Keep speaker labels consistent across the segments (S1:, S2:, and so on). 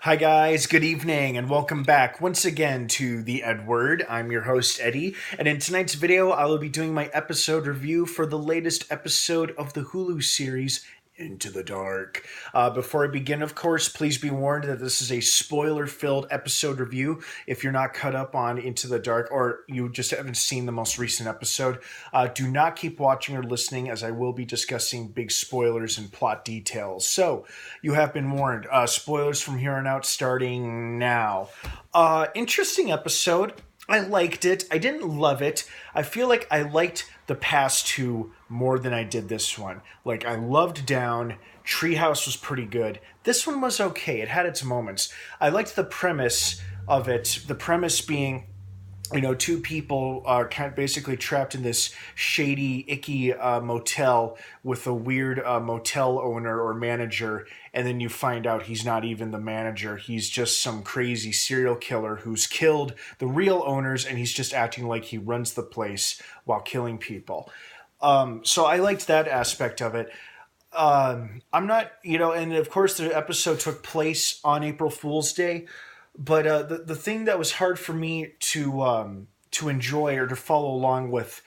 S1: Hi, guys. Good evening, and welcome back once again to the EdWord. I'm your host, Eddie, and in tonight's video, I will be doing my episode review for the latest episode of the Hulu series, Into the Dark. Before I begin, of course, please be warned that this is a spoiler-filled episode review. If you're not caught up on Into the Dark, or you just haven't seen the most recent episode, do not keep watching or listening, as I will be discussing big spoilers and plot details. So, you have been warned. Spoilers from here on out starting now. Interesting episode. I liked it. I didn't love it. I feel like I liked the past two more than I did this one. Like, I loved Down. Treehouse was pretty good. This one was okay. It had its moments. I liked the premise of it. The premise being, two people are kind of basically trapped in this shady, icky motel with a weird motel owner or manager, and then you find out he's not even the manager. He's just some crazy serial killer who's killed the real owners, and he's just acting like he runs the place while killing people. So I liked that aspect of it. I'm not, and of course the episode took place on April Fool's Day. But the thing that was hard for me to enjoy or to follow along with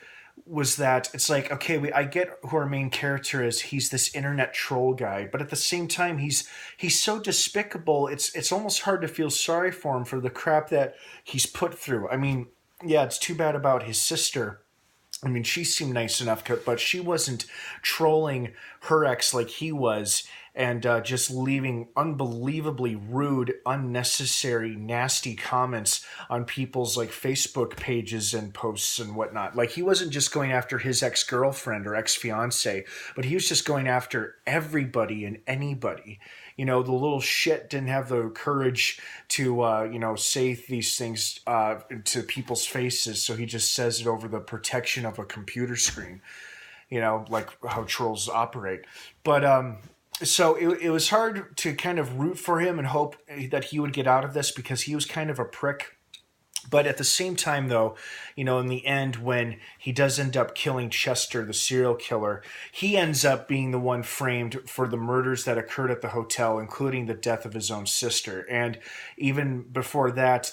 S1: was that it's like, okay, I get who our main character is. He's this internet troll guy, but at the same time, he's so despicable. It's almost hard to feel sorry for him for the crap that he's put through. I mean, yeah, it's too bad about his sister. I mean, she seemed nice enough, but she wasn't trolling her ex like he was, and just leaving unbelievably rude, unnecessary, nasty comments on people's like Facebook pages and posts and whatnot. Like, he wasn't just going after his ex-girlfriend or ex-fiance, but he was just going after everybody and anybody. The little shit didn't have the courage to, say these things to people's faces, so he just says it over the protection of a computer screen, like how trolls operate. But so it was hard to kind of root for him and hope that he would get out of this because he was kind of a prick. But at the same time, though, in the end, when he does end up killing Chester, the serial killer, he ends up being the one framed for the murders that occurred at the hotel, including the death of his own sister. And even before that,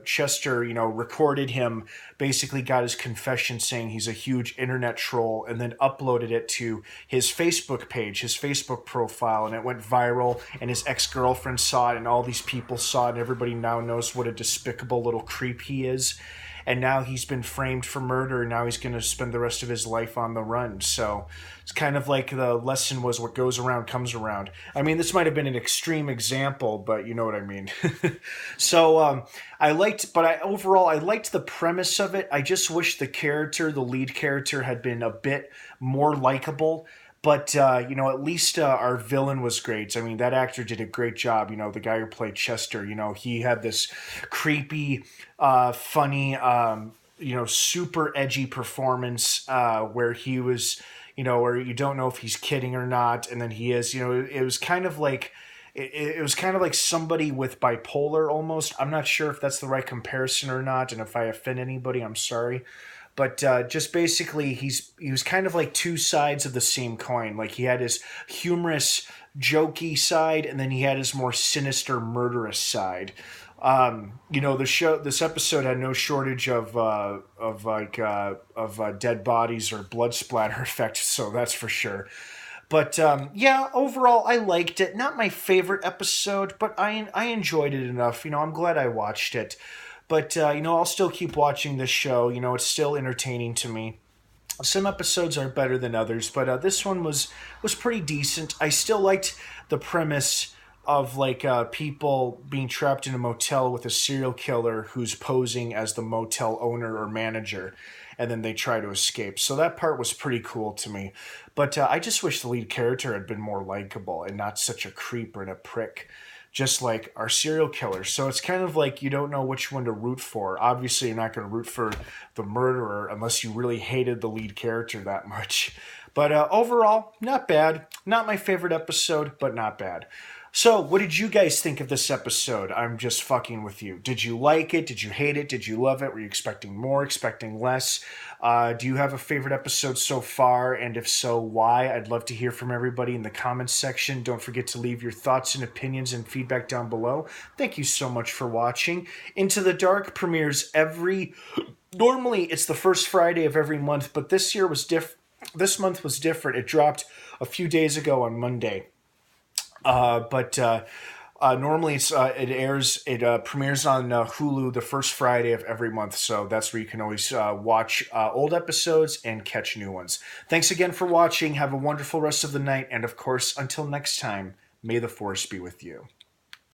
S1: Chester, recorded him, basically got his confession saying he's a huge internet troll, and then uploaded it to his Facebook page, his Facebook profile, and it went viral, and his ex-girlfriend saw it, and all these people saw it, and everybody now knows what a despicable little creep he is. And now he's been framed for murder, and now he's going to spend the rest of his life on the run. So it's kind of like the lesson was what goes around comes around. I mean, this might have been an extreme example, but you know what I mean. So overall, I liked the premise of it. I just wish the lead character, had been a bit more likable. But, at least our villain was great. I mean, that actor did a great job. The guy who played Chester, he had this creepy, funny, super edgy performance where he was, where you don't know if he's kidding or not. And then he is, it was kind of like... It was kind of like somebody with bipolar almost. I'm not sure if that's the right comparison or not. And if I offend anybody, I'm sorry. But just basically, he was kind of like two sides of the same coin. Like, he had his humorous, jokey side, and then he had his more sinister, murderous side. This episode had no shortage of dead bodies or blood splatter effect, so that's for sure. But overall, I liked it. Not my favorite episode, but I enjoyed it enough. I'm glad I watched it. But, I'll still keep watching this show. It's still entertaining to me. Some episodes are better than others, but this one was pretty decent. I still liked the premise of, people being trapped in a motel with a serial killer who's posing as the motel owner or manager, and then they try to escape. So that part was pretty cool to me. But I just wish the lead character had been more likable and not such a creep and a prick, just like our serial killer. So it's kind of like you don't know which one to root for. Obviously, you're not going to root for the murderer unless you really hated the lead character that much. But overall, not bad. Not my favorite episode, but not bad. So, what did you guys think of this episode? I'm just fucking with you. Did you like it? Did you hate it? Did you love it? Were you expecting more, expecting less? Do you have a favorite episode so far? And if so, why? I'd love to hear from everybody in the comments section. Don't forget to leave your thoughts and opinions and feedback down below. Thank you so much for watching. Into the Dark premieres Normally, it's the first Friday of every month, but this year was This month was different. It dropped a few days ago on Monday. But normally it premieres on Hulu the first Friday of every month, so that's where you can always watch old episodes and catch new ones. Thanks again for watching. Have a wonderful rest of the night, and of course, until next time, may the Force be with you.